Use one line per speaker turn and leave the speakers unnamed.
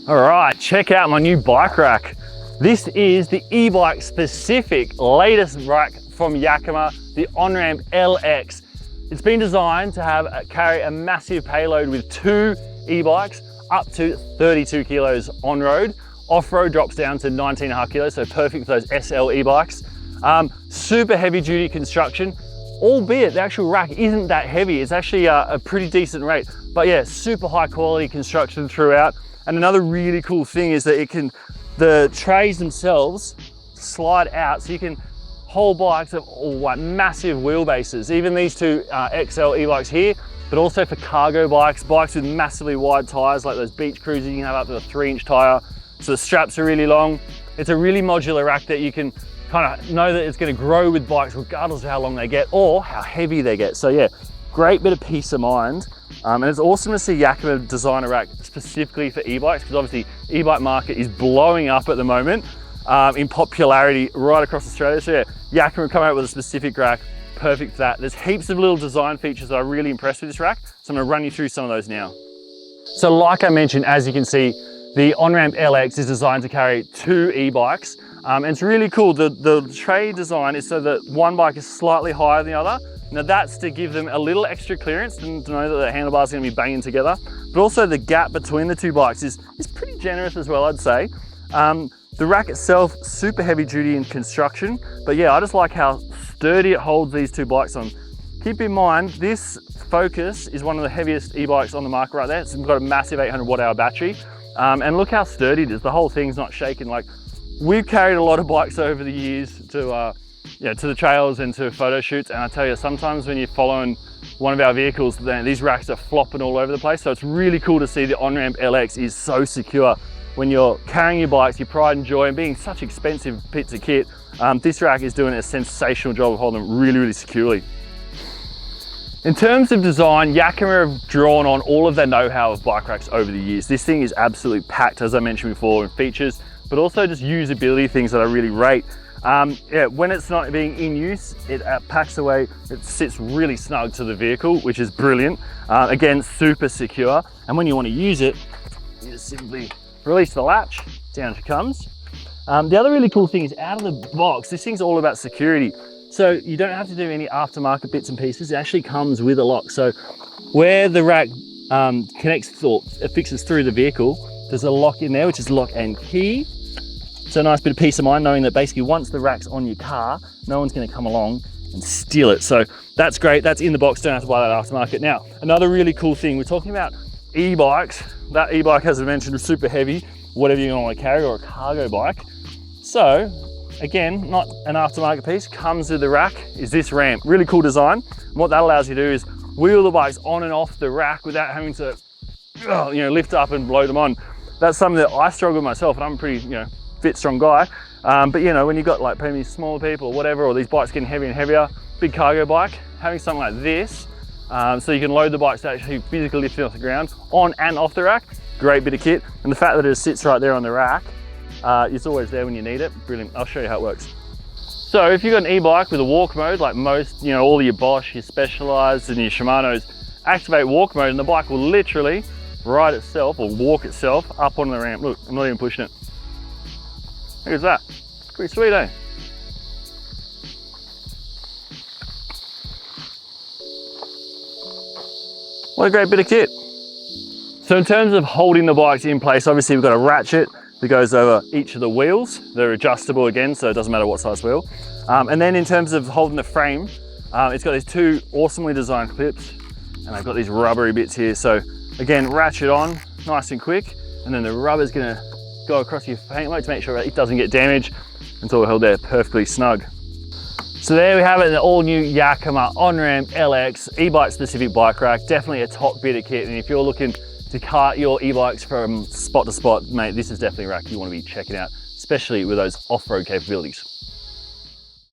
All right, check out my new bike rack. This is the e-bike specific latest rack from Yakima, the OnRamp LX. It's been designed to carry a massive payload with 2 e-bikes up to 32 kilos on road. Off-road drops down to 19.5 kilos, so perfect for those SL e-bikes. Super heavy duty construction, albeit the actual rack isn't that heavy. It's actually a pretty decent weight, but yeah, super high quality construction throughout. And another really cool thing is that the trays themselves slide out, so you can hold bikes of like massive wheelbases. Even these 2 XL e-bikes here, but also for cargo bikes with massively wide tires, like those beach cruisers, you can have up to a 3-inch tire. So the straps are really long. It's a really modular rack that you can kind of know that it's going to grow with bikes regardless of how long they get or how heavy they get. So yeah, great bit of peace of mind. And it's awesome to see Yakima design a rack specifically for e-bikes, because obviously e-bike market is blowing up at the moment in popularity right across Australia. So yeah, Yakima come out with a specific rack, perfect for that. There's heaps of little design features that I'm really impressed with this rack, so I'm going to run you through some of those now. So like I mentioned, as you can see, the OnRamp LX is designed to carry 2 e-bikes, and it's really cool. The tray design is so that one bike is slightly higher than the other. Now that's to give them a little extra clearance to know that the handlebars are going to be banging together, but also the gap between the 2 bikes is pretty generous as well, I'd say. The rack itself, super heavy duty in construction, but yeah, I just like how sturdy it holds these 2 bikes on. Keep in mind, this Focus is one of the heaviest e-bikes on the market right there. It's got a massive 800 watt-hour battery, and look how sturdy it is. The whole thing's not shaking. Like, we've carried a lot of bikes over the years to the trails and to photo shoots, and I tell you, sometimes when you're following one of our vehicles, these racks are flopping all over the place. So it's really cool to see the OnRamp LX is so secure. When you're carrying your bikes, your pride and joy, and being such expensive bits of kit, this rack is doing a sensational job of holding them really, really securely. In terms of design, Yakima have drawn on all of their know-how of bike racks over the years. This thing is absolutely packed, as I mentioned before, in features, but also just usability things that I really rate. Yeah, when it's not being in use, it packs away, it sits really snug to the vehicle, which is brilliant. Again, super secure. And when you want to use it, you just simply release the latch, down she comes. The other really cool thing is, out of the box, this thing's all about security. So you don't have to do any aftermarket bits and pieces. It actually comes with a lock. So where the rack connects or fixes through the vehicle, there's a lock in there, which is lock and key. So a nice bit of peace of mind knowing that basically once the rack's on your car, no one's going to come along and steal it. So that's great. That's in the box. Don't have to buy that aftermarket. Now, another really cool thing, we're talking about e-bikes. That e-bike, as I mentioned, is super heavy, whatever you want to carry, or a cargo bike. So again, not an aftermarket piece, comes with the rack, is this ramp. Really cool design. And what that allows you to do is wheel the bikes on and off the rack without having to lift up and blow them on. That's something that I struggle with myself, and I'm a pretty fit, strong guy. But when you've got like maybe smaller people or whatever, or these bikes getting heavier and heavier, big cargo bike, having something like this, so you can load the bikes to actually physically lift it off the ground, on and off the rack, great bit of kit. And the fact that it sits right there on the rack, it's always there when you need it. Brilliant. I'll show you how it works. So if you've got an e-bike with a walk mode, like most, all your Bosch, your Specialized and your Shimanos, activate walk mode and the bike will literally ride itself or walk itself up on the ramp. Look, I'm not even pushing it. Look at that. Pretty sweet, eh? What a great bit of kit. So in terms of holding the bikes in place, obviously we've got a ratchet that goes over each of the wheels. They're adjustable again, so it doesn't matter what size wheel. And then in terms of holding the frame, it's got these 2 awesomely designed clips, and I've got these rubbery bits here. So again, ratchet on, nice and quick, and then the rubber's gonna go across your paintwork to make sure it doesn't get damaged. It's all held there perfectly snug. So there we have it, the all new Yakima OnRamp LX e-bike specific bike rack. Definitely a top bit of kit, and if you're looking to cart your e-bikes from spot to spot, mate, this is definitely a rack you want to be checking out, especially with those off-road capabilities.